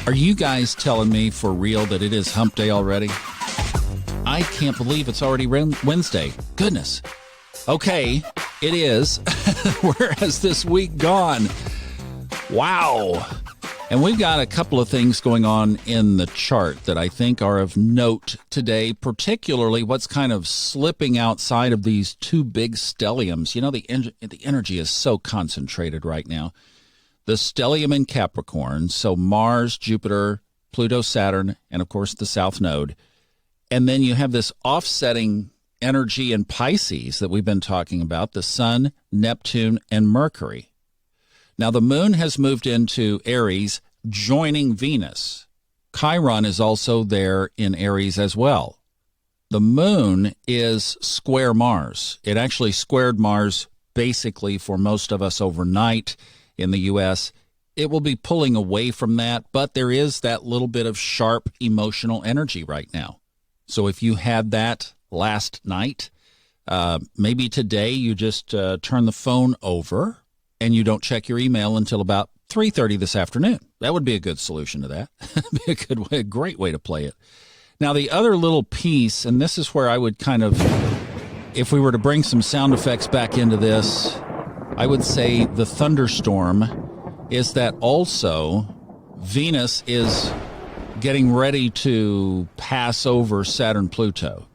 Are you guys telling me for real that it is hump day already? I can't believe it's already Wednesday. Goodness. Okay, it is. Where has this week gone? Wow. And we've got a couple of things going on in the chart that I think are of note today, particularly what's kind of slipping outside of these two big stelliums. You know, the energy is so concentrated right now. The stellium in Capricorn, so Mars, Jupiter, Pluto, Saturn, and of course the South Node. And then you have this offsetting energy in Pisces that we've been talking about, the Sun, Neptune, and Mercury. Now the Moon has moved into Aries, joining Venus. Chiron is also there in Aries as well. The Moon is square Mars. It actually squared Mars basically for most of us overnight. In the U.S., it will be pulling away from that, but there is that little bit of sharp emotional energy right now. So if you had that last night, maybe today you just turn the phone over and you don't check your email until about 3:30 this afternoon. That would be a good solution to that. Be a good way, a great way to play it. Now, the other little piece, and this is where I would kind of, if we were to bring some sound effects back into this, I would say the thunderstorm is that also Venus is getting ready to pass over Saturn-Pluto.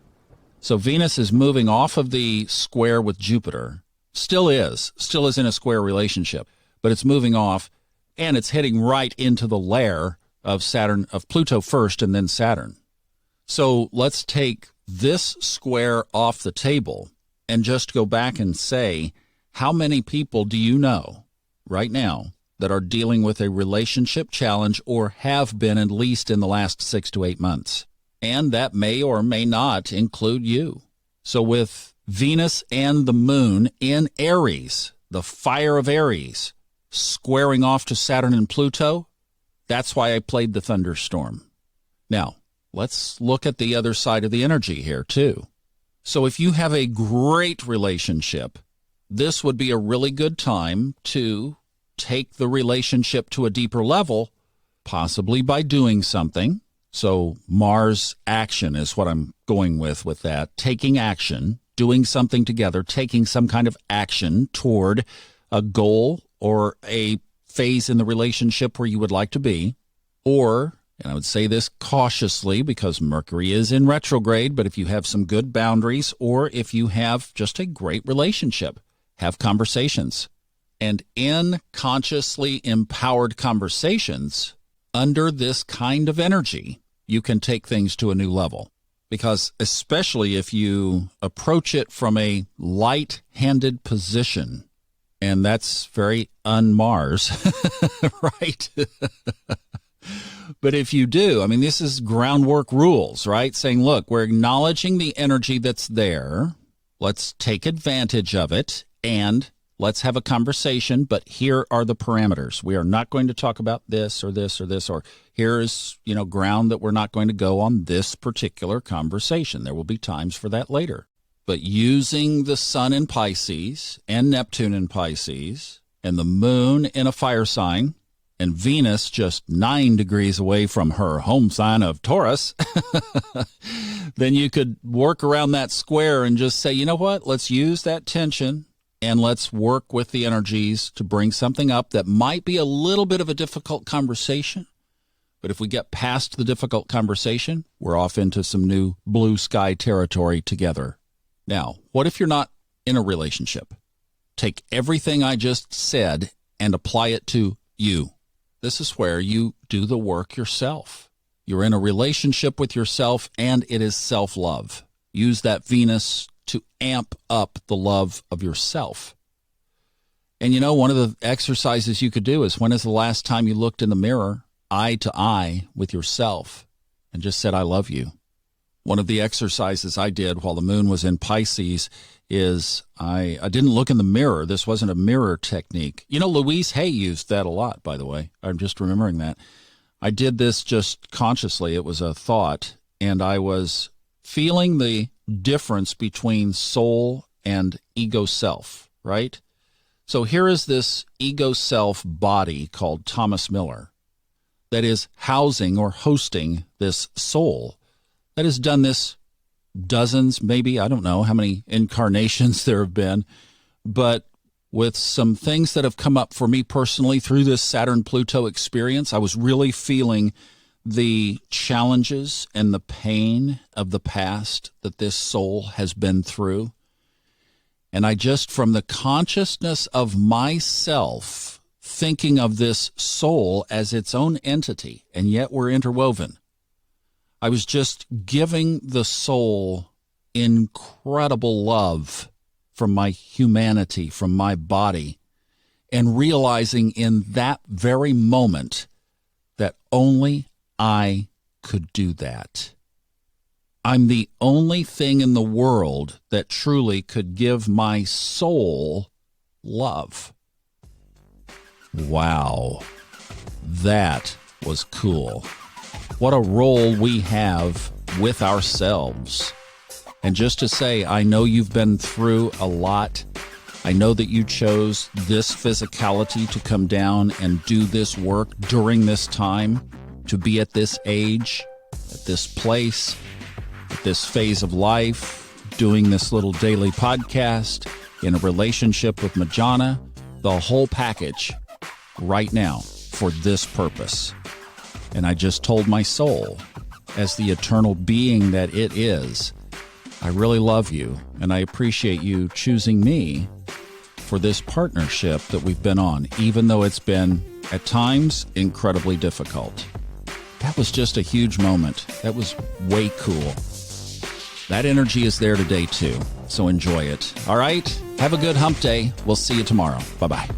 So Venus is moving off of the square with Jupiter. Still is in a square relationship, but it's moving off and it's heading right into the lair of Saturn, of Pluto first and then Saturn. So let's take this square off the table and just go back and say, how many people do you know right now that are dealing with a relationship challenge or have been at least in the last 6 to 8 months? And that may or may not include you. So with Venus and the Moon in Aries, the fire of Aries, squaring off to Saturn and Pluto, that's why I played the thunderstorm. Now, let's look at the other side of the energy here too. So if you have a great relationship, this would be a really good time to take the relationship to a deeper level, possibly by doing something. So Mars action is what I'm going with that. Taking action, doing something together, taking some kind of action toward a goal or a phase in the relationship where you would like to be. Or, and I would say this cautiously because Mercury is in retrograde, but if you have some good boundaries or if you have just a great relationship, have conversations. And in consciously empowered conversations, under this kind of energy, you can take things to a new level. Because especially if you approach it from a light-handed position, and that's very un-Mars, right? But if you do, I mean, this is groundwork rules, right? Saying, look, we're acknowledging the energy that's there. Let's take advantage of it. And let's have a conversation, but here are the parameters. We are not going to talk about this or this or this, or here's, ground that we're not going to go on this particular conversation. There will be times for that later. But using the Sun in Pisces and Neptune in Pisces and the Moon in a fire sign and Venus just 9 degrees away from her home sign of Taurus, then you could work around that square and just say, you know what, let's use that tension. And let's work with the energies to bring something up that might be a little bit of a difficult conversation. But if we get past the difficult conversation, we're off into some new blue sky territory together. Now, what if you're not in a relationship? Take everything I just said and apply it to you. This is where you do the work yourself. You're in a relationship with yourself, and it is self-love. Use that Venus to amp up the love of yourself. And one of the exercises you could do is, when is the last time you looked in the mirror, eye to eye with yourself, and just said, I love you? One of the exercises I did while the Moon was in Pisces is I didn't look in the mirror. This wasn't a mirror technique. Louise Hay used that a lot, by the way. I'm just remembering that. I did this just consciously. It was a thought, and I was feeling the difference between soul and ego self, right? So here is this ego self body called Thomas Miller. that is housing or hosting this soul that has done this dozens, maybe, I don't know how many incarnations there have been, but with some things that have come up for me personally through this Saturn-Pluto experience, I was really feeling the challenges and the pain of the past that this soul has been through. And I just, from the consciousness of myself, thinking of this soul as its own entity, and yet we're interwoven, I was just giving the soul incredible love from my humanity, from my body, and realizing in that very moment that only I could do that. I'm the only thing in the world that truly could give my soul love. Wow, that was cool. What a role we have with ourselves. And just to say, I know you've been through a lot. I know that you chose this physicality to come down and do this work during this time, to be at this age, at this place, at this phase of life, doing this little daily podcast, in a relationship with Majana, the whole package right now for this purpose. And I just told my soul, as the eternal being that it is, I really love you, and I appreciate you choosing me for this partnership that we've been on, even though it's been, at times, incredibly difficult. That was just a huge moment. That was way cool. That energy is there today, too, so enjoy it. All right? Have a good hump day. We'll see you tomorrow. Bye-bye.